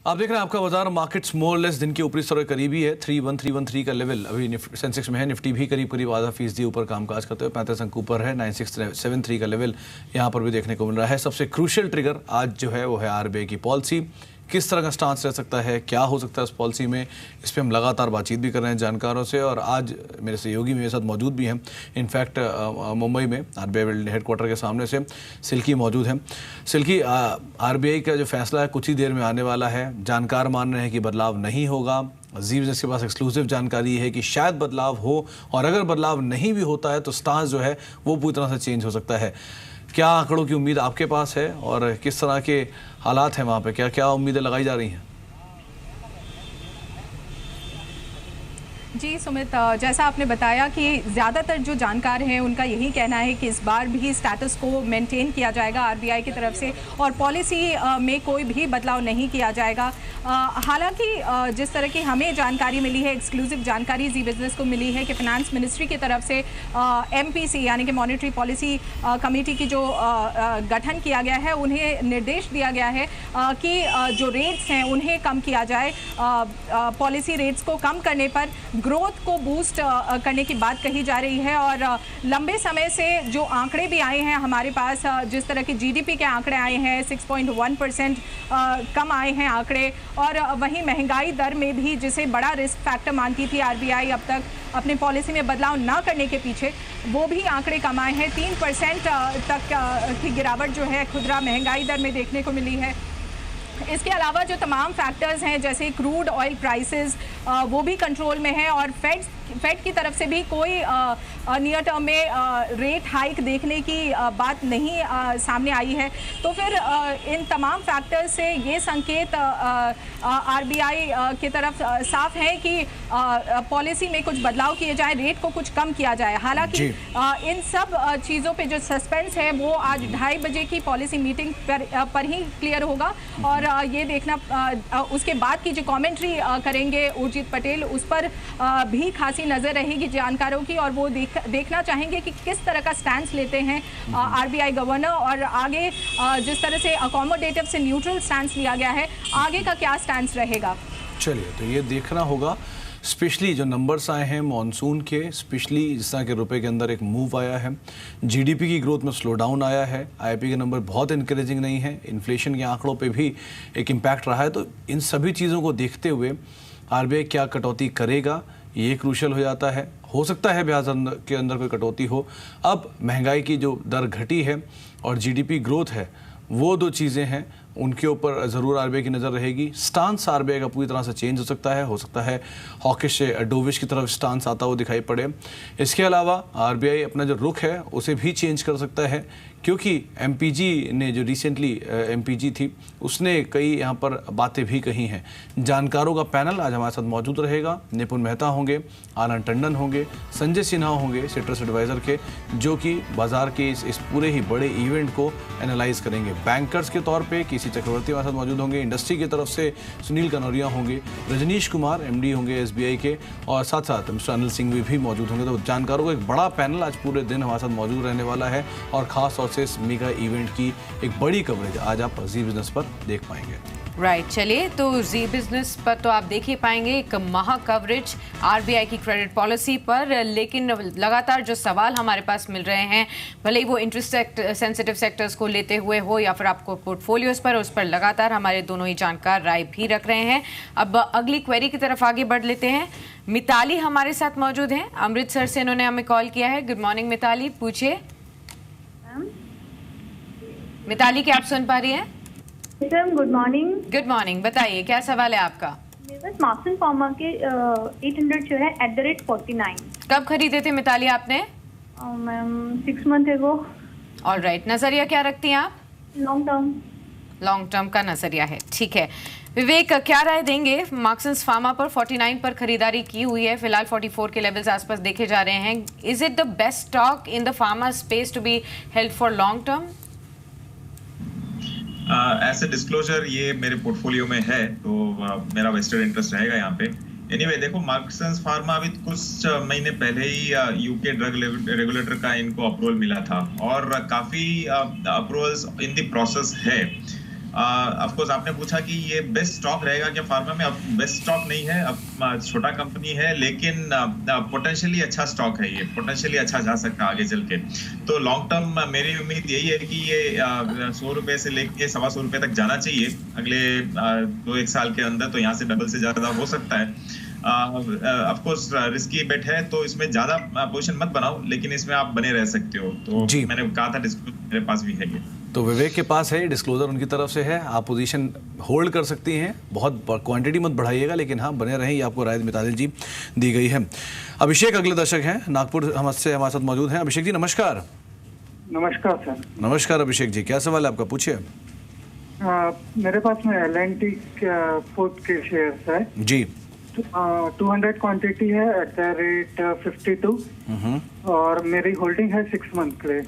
आप देख रहे हैं आपका बाजार मार्केट्स मोर लेस दिन के ऊपरी स्तर के करीबी है। 31313 का लेवल अभी सेंसेक्स में है। निफ्टी भी करीब आधा फीसदी ऊपर कामकाज करते हुए 35 अंक ऊपर है। 9673 का लेवल यहाँ पर भी देखने को मिल रहा है। सबसे क्रूशियल ट्रिगर आज जो है वो है आरबीआई की पॉलिसी। किस तरह का स्टांस रह सकता है, क्या हो सकता है उस पॉलिसी में, इस पर हम लगातार बातचीत भी कर रहे हैं जानकारों से। और आज मेरे सहयोगी मेरे साथ मौजूद भी हैं। इनफैक्ट मुंबई में आरबीआई हेडक्वार्टर के सामने से सिल्की मौजूद हैं। सिल्की, आरबीआई का जो फैसला है कुछ ही देर में आने वाला है। जानकार मान रहे हैं कि बदलाव नहीं होगा। जी बिजनेस के पास एक्सक्लूसिव जानकारी है कि शायद बदलाव हो, और अगर बदलाव नहीं भी होता है तो स्टांस जो है वो पूरी तरह से चेंज हो सकता है। क्या आंकड़ों की उम्मीद आपके पास है और किस तरह के हालात हैं वहाँ पे, क्या क्या उम्मीदें लगाई जा रही हैं? जी सुमित, जैसा आपने बताया कि ज़्यादातर जो जानकार हैं उनका यही कहना है कि इस बार भी स्टेटस को मेंटेन किया जाएगा आरबीआई की तरफ से और पॉलिसी में कोई भी बदलाव नहीं किया जाएगा। हालांकि जिस तरह की हमें जानकारी मिली है, एक्सक्लूसिव जानकारी जी बिजनेस को मिली है कि फाइनेंस मिनिस्ट्री की तरफ से एमपीसी यानी कि मॉनेटरी पॉलिसी कमेटी की जो गठन किया गया है, उन्हें निर्देश दिया गया है कि जो रेट्स हैं उन्हें कम किया जाए। पॉलिसी रेट्स को कम करने पर ग्रोथ को बूस्ट करने की बात कही जा रही है। और लंबे समय से जो आंकड़े भी आए हैं हमारे पास, जिस तरह के जीडीपी के आंकड़े आए हैं 6.1% कम आए हैं आंकड़े, और वहीं महंगाई दर में भी, जिसे बड़ा रिस्क फैक्टर मानती थी आरबीआई अब तक अपनी पॉलिसी में बदलाव ना करने के पीछे, वो भी आंकड़े कम आए हैं। 3% तक की गिरावट जो है खुदरा महंगाई दर में देखने को मिली है। इसके अलावा जो तमाम फैक्टर्स हैं जैसे क्रूड ऑयल प्राइसेस, वो भी कंट्रोल में है और फेड की तरफ से भी कोई नियर टर्म में रेट हाइक देखने की बात नहीं सामने आई है। तो फिर इन तमाम फैक्टर्स से ये संकेत आरबीआई की तरफ साफ है कि पॉलिसी में कुछ बदलाव किए जाए, रेट को कुछ कम किया जाए। हालांकि इन सब चीज़ों पे जो सस्पेंस है वो आज 2:30 बजे की पॉलिसी मीटिंग पर ही क्लियर होगा। और ये देखना उसके बाद की जो कमेंट्री करेंगे उर्जित पटेल, उस पर भी खासी नजर रहेगी जानकारों की, और वो देखना चाहेंगे कि किस तरह का स्टैंड लेते हैं आरबीआई गवर्नर, और आगे जिस तरह से अकोमोडेटिव से न्यूट्रल स्टैंड लिया गया है, आगे का क्या स्टैंड रहेगा। चलिए, तो ये देखना होगा। स्पेशली जो नंबर्स आए हैं मॉनसून के, स्पेशली जिस तरह के रुपए के अंदर एक मूव आया है, जीडीपी की ग्रोथ में स्लो डाउन आया है, आईपी के नंबर बहुत इनकरेजिंग नहीं है, इन्फ्लेशन के आंकड़ों पे भी एक इम्पैक्ट रहा है। तो इन सभी चीज़ों को देखते हुए आरबीआई क्या कटौती करेगा, ये क्रूशियल हो जाता है। हो सकता है ब्याज के अंदर कोई कटौती हो। अब महंगाई की जो दर घटी है और जीडीपी ग्रोथ है, वो दो चीज़ें हैं, उनके ऊपर ज़रूर आरबीआई की नज़र रहेगी। स्टांस आरबीआई का पूरी तरह से चेंज हो सकता है हॉकिश से डोविश की तरफ स्टांस आता हुआ दिखाई पड़े। इसके अलावा आरबीआई अपना जो रुख है उसे भी चेंज कर सकता है, क्योंकि एमपीजी ने जो रिसेंटली एमपीजी थी उसने कई यहाँ पर बातें भी कही हैं। जानकारों का पैनल आज हमारे साथ मौजूद रहेगा। निपुण मेहता होंगे, आनंद टंडन होंगे, संजय सिन्हा होंगे सिट्रस एडवाइज़र के, जो कि बाजार के इस पूरे ही बड़े इवेंट को एनालाइज करेंगे। बैंकर्स के तौर पे केसी चक्रवर्ती हमारे साथ मौजूद होंगे, इंडस्ट्री की तरफ से सुनील कनौरिया होंगे, रजनीश कुमार एमडी होंगे एसबीआई के, और साथ साथ मिस्टर अनिल सिंह भी मौजूद होंगे। तो जानकारों का एक बड़ा पैनल आज पूरे दिन हमारे साथ मौजूद रहने वाला है, और खास तौर से इस मेगा इवेंट की एक बड़ी कवरेज आज आप जी बिजनेस पर देख पाएंगे। राइट, चलिए, तो जी बिजनेस पर तो आप देख ही पाएंगे एक महा कवरेज आरबीआई की क्रेडिट पॉलिसी पर। लेकिन लगातार जो सवाल हमारे पास मिल रहे हैं, भले ही वो इंटरेस्ट सेंसिटिव सेक्टर्स को लेते हुए हो या फिर आपको पोर्टफोलियोज पर, उस पर लगातार हमारे दोनों ही जानकार राय भी रख रहे हैं। अब अगली क्वेरी की तरफ आगे बढ़ लेते हैं। मिताली हमारे साथ मौजूद हैं, अमृतसर से इन्होंने हमें कॉल किया है। गुड मॉर्निंग मिताली, पूछिए। मिताली, क्या आप सुन पा रही हैं? Good morning. गुड मॉर्निंग, बताइए क्या सवाल है आपका? मेरे पास मार्क्सन फार्मा के 800 जो है @49। कब खरीदे थे मिताली आपने? मैम 6 मंथ एगो। ऑलराइट, नजरिया क्या रखती हैं आप? लॉन्ग टर्म का नजरिया है, ठीक है। विवेक, क्या राय देंगे? मार्क्सन फार्मा पर 49 पर खरीदारी की हुई है, फिलहाल 44 के लेवल्स आसपास देखे जा रहे हैं। Is it the best stock in the pharma space to be held for long term? ऐसे डिस्क्लोजर ये मेरे पोर्टफोलियो में है, तो मेरा वेस्टेड इंटरेस्ट रहेगा यहाँ पे। एनीवे, देखो, मार्क्सन फार्मा अभी कुछ महीने पहले ही यूके ड्रग रेगुलेटर का इनको अप्रूवल मिला था, और काफी अप्रूवल्स इन द प्रोसेस है। ऑफ कोर्स आपने पूछा कि ये बेस्ट स्टॉक रहेगा क्या फार्मा में? अब बेस्ट स्टॉक नहीं है, अब छोटा कंपनी है, लेकिन पोटेंशियली अच्छा स्टॉक है, ये पोटेंशियली अच्छा जा सकता है आगे चल के। तो लॉन्ग टर्म मेरी उम्मीद यही है कि ये 100 रुपए से लेके 125 रुपए तक जाना चाहिए अगले 2-1 साल के अंदर, तो यहाँ से डबल से ज्यादा हो सकता है। ऑफ कोर्स रिस्की बेट है, तो इसमें ज्यादा पोजीशन मत बनाओ, लेकिन इसमें आप बने रह सकते हो। तो मैंने कहा था डिस्क्लोजर मेरे पास भी है ये। तो विवेक के पास है, डिस्क्लोजर उनकी तरफ से है, आप पोजीशन होल्ड कर सकती हैं, बहुत क्वांटिटी मत बढ़ाइएगा, लेकिन हाँ बने रहें, ये आपको राय मितालिल जी दी गई है। अभिषेक अगले दर्शक हैं, नागपुर हमसे हमारे साथ मौजूद हैं। अभिषेक जी नमस्कार। नमस्कार सर। नमस्कार अभिषेक जी, क्या सवाल है आपका, पूछिए। मेरे पास में L&T फूड के शेयर्स है जी। 200 क्वांटिटी है एट द रेट 52 और मेरी होल्डिंग है 6 मंथ के लिए।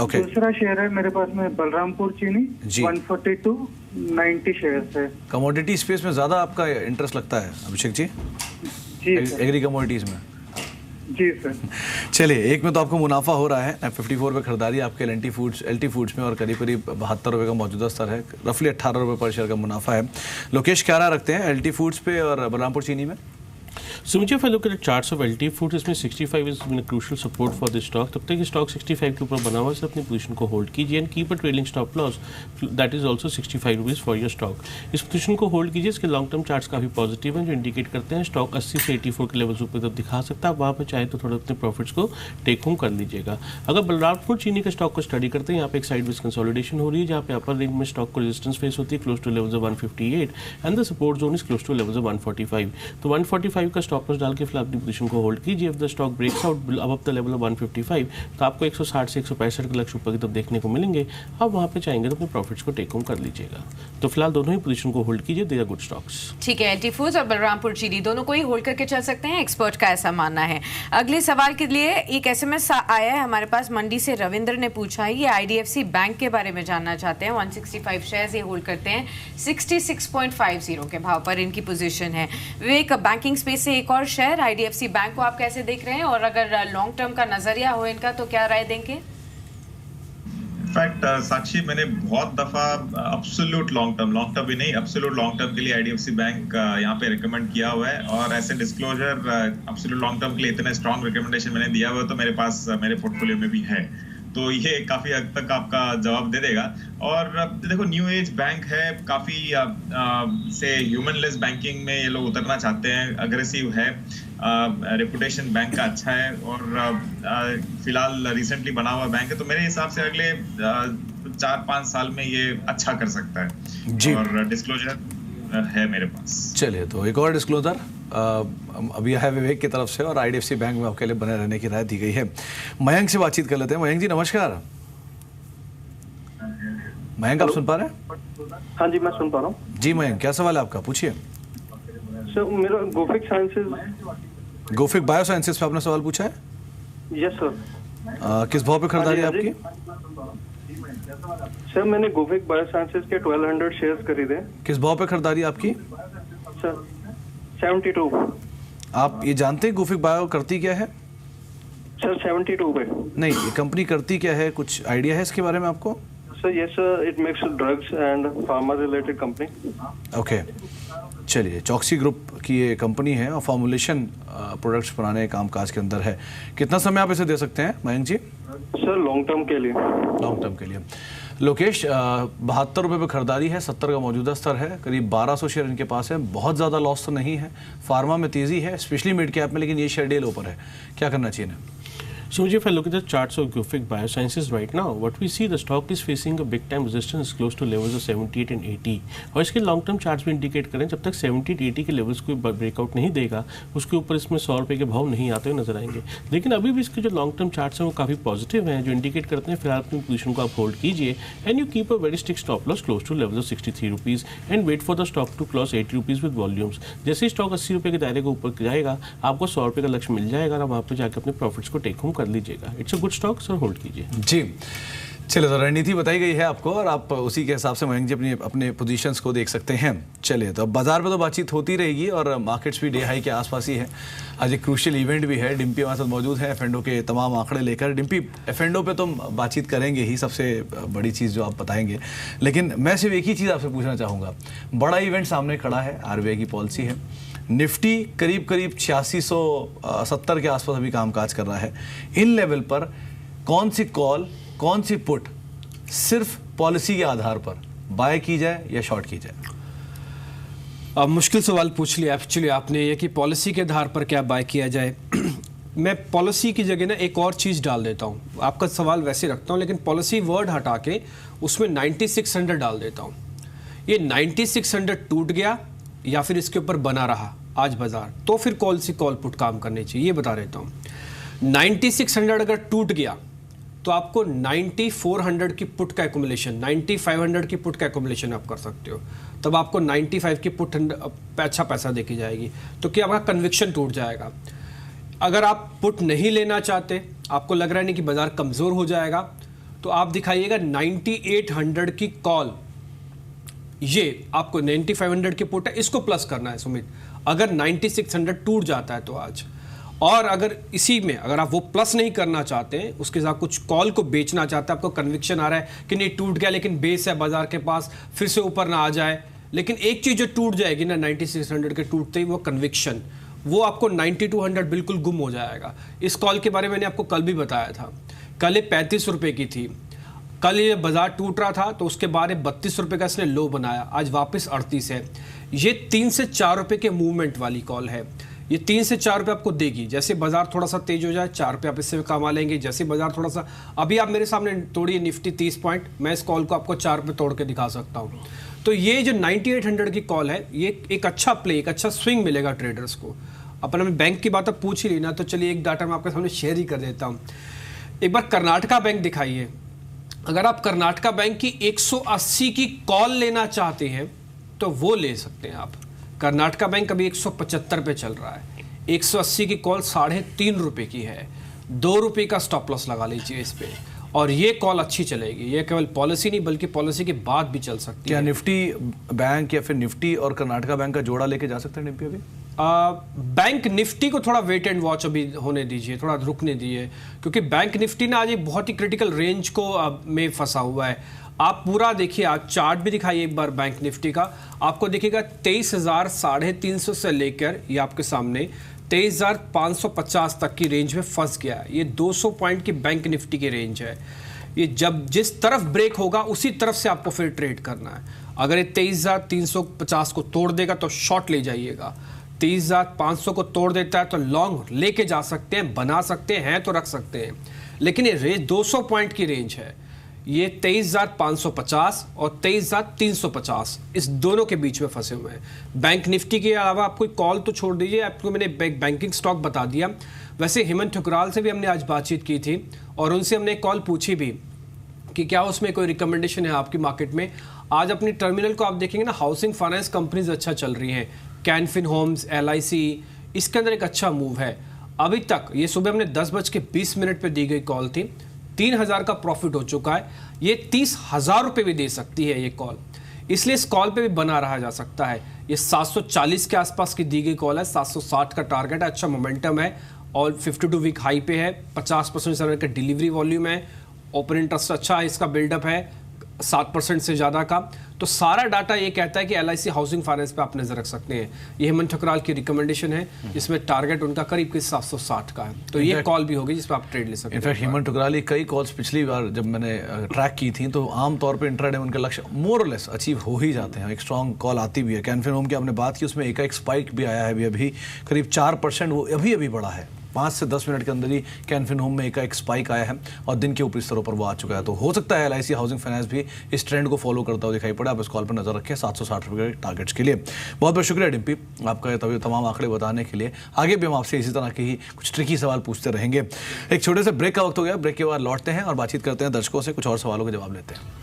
ओके। दूसरा शेयर है मेरे पास में बलरामपुर चीनी 142 90 शेयर्स है। कमोडिटी स्पेस में ज्यादा आपका इंटरेस्ट लगता है अभिषेक जी? जी एग्री कमोडिटीज में? जी सर। चलिए, एक में तो आपको मुनाफा हो रहा है, 54 रुपये खरीदारी आपके एल टी फूड्स में और करीब करीब 72 रुपये का मौजूदा स्तर है, रफली 18 रुपये पर शेयर का मुनाफा है। लोकेश क्या राय रखते हैं एल टी फूड्स पे और बलरामपुर चीनी में? So मुझे if I look at the charts of LT Foods, इसमें 65 is been a crucial support for this stock. तब तक ये स्टॉक 65 के ऊपर बना हुआ है, अपनी पोजीशन को होल्ड कीजिए and keep a trailing stop loss that is also 65 rupees for your stock. इस पोजीशन को होल्ड कीजिए, इसके लॉन्ग टर्म चार्ट्स काफी पॉजिटिव हैं जो इंडिकेट करते हैं स्टॉक 80 से 84 के लेवल्स ऊपर तक दिखा सकता है। वहाँ पर चाहे तो थोड़ा अपने प्रॉफिट्स को टेक होम कर लीजिएगा। अगर बलरामपुर चीनी के स्टॉक को स्टडी करते हैं, यहाँ पे एक साइड वेज कंसोलिडेशन हो रही है, जहाँ पे अपर रेंज में स्टॉक को रेजिस्टेंस फेस होती है close two levels of 158 and the support zone is close two levels of 145। तो 145 का स्टॉप लॉस डाल के फिलहाल अपनी पोजीशन को होल्ड कीजिए। If the stock breaks out above the level of 155 तो आपको 160 से 165 के लक्ष्य ऊपर की तरफ देखने को मिलेंगे। आप वहां पे चाहेंगे तो अपने प्रॉफिट्स को टेक होम कर लीजिएगा। तो फिलहाल दोनों ही पोजीशन को होल्ड कीजिए, दे आर गुड स्टॉक्स। ठीक है, एलटी फूड्स और बलरामपुर चीनी दोनों को ही होल्ड करके चल सकते हैं, एक्सपर्ट का ऐसा मानना है। अगले सवाल के लिए एक एसएमएस आया है हमारे पास मंडी से, रविंद्र ने पूछा है, ये आईडीएफसी बैंक के बारे में जानना चाहते हैं। 165 शेयर्स ये होल्ड करते हैं, 66.50 के भाव पर इनकी पोजीशन है। विवेक, बैंकिंग स्पेस से एक और शेयर आईडीएफसी बैंक को आप कैसे देख रहे हैं, और अगर लॉन्ग टर्म का नजरिया हो इनका तो क्या राय देंगे? इनफैक्ट साक्षी, मैंने बहुत दफा एब्सोल्यूट लॉन्ग टर्म भी नहीं, एब्सोल्यूट लॉन्ग टर्म के लिए आईडीएफसी बैंक यहाँ पे रिकमेंड किया हुआ है, और ऐसे डिस्क्लोजर एब्सोल्यूट लॉन्ग टर्म के लिए इतने स्ट्रॉन्ग रिकमेंडेशन मैंने दिया हुआ है, तो मेरे पास मेरे पोर्टफोलियो में भी है, तो ये काफी हद तक आपका जवाब दे देगा। और देखो, न्यू एज बैंक है, काफी से ह्यूमनलेस बैंकिंग में ये लोग उतरना चाहते हैं, अग्रेसिव है, रेपुटेशन बैंक का अच्छा है, और फिलहाल रिसेंटली बना हुआ बैंक है, तो मेरे हिसाब से अगले 4-5 साल में ये अच्छा कर सकता है जी। और डिस्क्लोजर है मेरे पास। चलिए, तो एक और डिस्क्लोजर अभी है विवेक की तरफ से, और आईडीएफसी बैंक में आपके लिए बने रहने की राय दी गई है। मयंक से बातचीत कर लेते हैं। मयंक जी नमस्कार। मयंक, आप सुन पा रहे हैं? हाँ जी, मैं सुन पा रहा हूँ जी। मयंक, क्या सवाल है आपका, पूछिए। सर, मेरा गोफिक साइंसेज, गोफिक बायोसाइंसेज पे आपने सवाल पूछा है? Yes sir. किस भाव पे खरीदारी है आपकी? सर, मैंने गोफिक बायोसाइंसेज के 1200 शेयर्स खरीदे। किस भाव पे खरीदारी आपकी? सर 72। आप ये जानते हैं गोफिक बायो करती क्या है? सर 72 पे। नहीं, ये कंपनी करती क्या है, कुछ आइडिया है इसके बारे में आपको? Sir yes sir, it makes drugs and pharma related company. Okay, चलिए, चॉक्सी ग्रुप की ये कंपनी है और फॉर्मुलेशन प्रोडक्ट्स बनाने काम काज के अंदर है। कितना समय आप इसे दे सकते हैं मयंक जी? सर लॉन्ग टर्म के लिए। लॉन्ग टर्म के लिए। लोकेश, 72 रुपये पर खरीदारी है, 70 का मौजूदा स्तर है, करीब 1200 शेयर इनके पास है, बहुत ज़्यादा लॉस तो नहीं है, फार्मा में तेज़ी है, स्पेशली मिड कैप में, लेकिन ये शेयर डेल ऊपर है, क्या करना चाहिए ना? So if I look at the charts of Gufic Biosciences right now, what we see the stock is facing a big time resistance close to levels of 78 and 80, और इसके लॉन्ग टर्म चार्ट्स भी indicate करें जब तक 70-80 के levels को breakout नहीं देगा, उसके ऊपर इसमें 100 रुपये के भाव नहीं आते हुए नजर आएंगे। लेकिन अभी भी इसके जो लॉन्ग टर्म चार्ट्स हैं वो काफ़ी पॉजिटिव हैं, जो इंडिकेट करते हैं फिलहाल अपनी पोजीशन को आप होल्ड कीजिए and you keep a very stick stop loss close to level of 63 rupees and wait for the stock to cross 80 rupees with volumes. जैसे ही स्टॉक 80 रुपये के दायरे के ऊपर जाएगा, आपको 100 रुपये का लक्ष्य मिल जाएगा और वहाँ पर जाकर अपने प्रॉफिट्स को टेक होम कर लीजिएगा। It's good stock, sir hold कीजिए जी। चलिए, तो रणनीति बताई गई है आपको और आप उसी के हिसाब से मयंक जी अपने पोजीशंस को देख सकते हैं। चलिए, तो बाजार में तो बातचीत होती रहेगी और मार्केट्स भी डे हाई के आसपास ही है। आज एक क्रूशियल इवेंट भी है। डिम्पी हमारे साथ मौजूद है एफ&ओ के तमाम आंकड़े लेकर। डिम्पी, एफ&ओ पे तो बातचीत करेंगे ही, सबसे बड़ी चीज़ जो आप बताएंगे, लेकिन मैं सिर्फ एक ही चीज़ आपसे पूछना चाहूँगा। बड़ा इवेंट सामने खड़ा है, RBI की पॉलिसी है। निफ्टी करीब 8670 के आसपास अभी कामकाज कर रहा है। इन लेवल पर कौन सी कॉल, कौन सी पुट सिर्फ पॉलिसी के आधार पर बाय की जाए या शॉर्ट की जाए? अब मुश्किल सवाल पूछ लिया एक्चुअली आपने, ये कि पॉलिसी के आधार पर क्या बाय किया जाए। मैं पॉलिसी की जगह ना एक और चीज़ डाल देता हूँ। आपका सवाल वैसे रखता हूँ, लेकिन पॉलिसी वर्ड हटा के उसमें 9600 डाल देता हूँ। ये 9600 टूट गया या फिर इसके ऊपर बना रहा आज बाजार, तो फिर कौन सी कॉल पुट काम करनी चाहिए, ये बता देता हूँ। 9600 अगर टूट गया तो आपको 9400 की पुट का एकुमुलेशन, 9500 की पुट का एकुमुलेशन आप कर सकते हो। तब आपको 95 की पुट अच्छा पैसा देखी जाएगी, तो क्या आपका कन्विक्शन टूट जाएगा। अगर आप पुट नहीं लेना चाहते, आपको लग रहा है नहीं कि बाजार कमज़ोर हो जाएगा, तो आप दिखाइएगा 9800 की कॉल। ये आपको 9500 की पुट है, इसको प्लस करना है सुमित। अगर 9600 टूट जाता है तो आज, और अगर इसी में अगर आप वो प्लस नहीं करना चाहते हैं, उसके साथ कुछ कॉल को बेचना चाहते हैं, आपको कन्विक्शन आ रहा है कि नहीं टूट गया लेकिन बेस है बाजार के पास, फिर से ऊपर ना आ जाए, लेकिन एक चीज़ जो टूट जाएगी ना 9600 के टूटते ही, वो कन्विक्शन, वो आपको 9200 बिल्कुल गुम हो जाएगा। इस कॉल के बारे में मैंने आपको कल भी बताया था। कल ये 35 रुपये की थी, कल ये बाजार टूट रहा था तो उसके बाद 32 रुपये का इसने लो बनाया, आज वापस 38 है। ये 3 से 4 रुपये के मूवमेंट वाली कॉल है। ये 3 से 4 रुपये आपको देगी। जैसे बाजार थोड़ा सा तेज हो जाए 4 रुपये आप इससे कमा लेंगे। जैसे बाजार थोड़ा सा, अभी आप मेरे सामने तोड़िए निफ्टी 30 पॉइंट, मैं इस कॉल को आपको 4 रुपये तोड़ के दिखा सकता हूँ। तो ये जो 9800 की कॉल है, ये एक अच्छा प्ले, एक अच्छा स्विंग मिलेगा ट्रेडर्स को। अपना मैं बैंक की बात अब पूछ ही लेना, तो चलिए एक डाटा मैं आपके सामने शेयर ही कर देता हूँ। एक बार कर्नाटका बैंक दिखाइए। अगर आप कर्नाटका बैंक की 180 की कॉल लेना चाहते हैं तो वो ले सकते हैं आप। कर्नाटका बैंक अभी 175 पे चल रहा है, 180 की कॉल 3.5 रुपये की है, 2 रुपये का स्टॉप लॉस लगा लीजिए इस पे, और ये कॉल अच्छी चलेगी। ये केवल पॉलिसी नहीं बल्कि पॉलिसी के बाद भी चल सकती है। क्या निफ्टी बैंक या फिर निफ्टी और कर्नाटका बैंक का जोड़ा लेके जा सकते हैं निफ्टी अभी? बैंक निफ्टी को थोड़ा वेट एंड वॉच अभी होने दीजिए, थोड़ा रुकने दीजिए, क्योंकि बैंक निफ्टी ना आज एक बहुत ही क्रिटिकल रेंज को में फंसा हुआ है। आप पूरा देखिए, आज चार्ट भी दिखाइए एक बार बैंक निफ्टी का, आपको दिखेगा 23,350 से लेकर ये आपके सामने 23,550 तक की रेंज में फंस गया है। ये 200 पॉइंट की बैंक निफ्टी की रेंज है। ये जब जिस तरफ ब्रेक होगा उसी तरफ से आपको फिर ट्रेड करना है। अगर ये 23,350 को तोड़ देगा तो शॉर्ट ले जाइएगा, 23,500 को तोड़ देता है तो लॉन्ग लेके जा सकते हैं, बना सकते हैं तो रख सकते हैं। लेकिन ये रेंज 200 पॉइंट की रेंज है। ये 23,550 और 23,350 इस दोनों के बीच में फंसे हुए हैं। बैंक निफ्टी के अलावा आप कोई कॉल तो छोड़ दीजिए, आपको मैंने बैंकिंग स्टॉक बता दिया। वैसे हेमंत ठुकराल से भी हमने आज बातचीत की थी और उनसे हमने कॉल पूछी भी कि क्या उसमें कोई रिकमेंडेशन है आपकी मार्केट में। आज अपनी टर्मिनल को आप देखेंगे ना, हाउसिंग फाइनेंस कंपनीज अच्छा चल रही हैं, कैनफिन होम्स, LIC, इसके अंदर एक अच्छा मूव है। अभी तक ये सुबह हमने 10:20 पे दी गई कॉल थी, 3,000 का प्रॉफिट हो चुका है। ये 30,000 रुपये भी दे सकती है ये कॉल, इसलिए इस कॉल पे भी बना रहा जा सकता है। ये 740 के आसपास की दी गई कॉल है, 760 का टारगेट है, अच्छा मोमेंटम है और 52 वीक हाई पे है, 50% का डिलीवरी वॉल्यूम है, ओपन इंटरेस्ट अच्छा है, इसका बिल्डअप है 7% से ज़्यादा का। तो सारा डाटा ये कहता है कि LIC हाउसिंग फाइनेंस पे आप नजर रख सकते हैं। ये हेमंत ठुकराल की रिकमेंडेशन है, जिसमें टारगेट उनका करीब 760 का है। तो ये कॉल भी होगी जिसपे आप ट्रेड ले सकते हैं। इनफैक्ट हेमंत ठुकराल की कई कॉल्स पिछली बार जब मैंने ट्रैक की थी तो आमतौर पर इंट्राडे में उनके लक्ष्य मोर और लेस अचीव हो ही जाते हैं। एक स्ट्रॉन्ग कॉल आती भी है। कैनफिन होम की आपने बात की, उसमें एक स्पाइक भी आया है अभी करीब 4%, वो अभी बढ़ा है। 5 से 10 मिनट के अंदर ही कैनफिन होम में एक स्पाइक आया है और दिन के ऊपरी स्तरों पर वो आ चुका है। तो हो सकता है LIC हाउसिंग फाइनेंस भी इस ट्रेंड को फॉलो करता हुआ दिखाई पड़ा। आप इस कॉल पर नजर रखें 760 रुपये के टारगेट्स के लिए। बहुत बहुत शुक्रिया डिम्पी आपका तमाम आंकड़े बताने के लिए। आगे भी हम आपसे इसी तरह के ही कुछ ट्रिकी सवाल पूछते रहेंगे। एक छोटे से ब्रेक का वक्त हो गया, ब्रेक के बाद लौटते हैं और बातचीत करते हैं दर्शकों से, कुछ और सवालों के जवाब लेते हैं।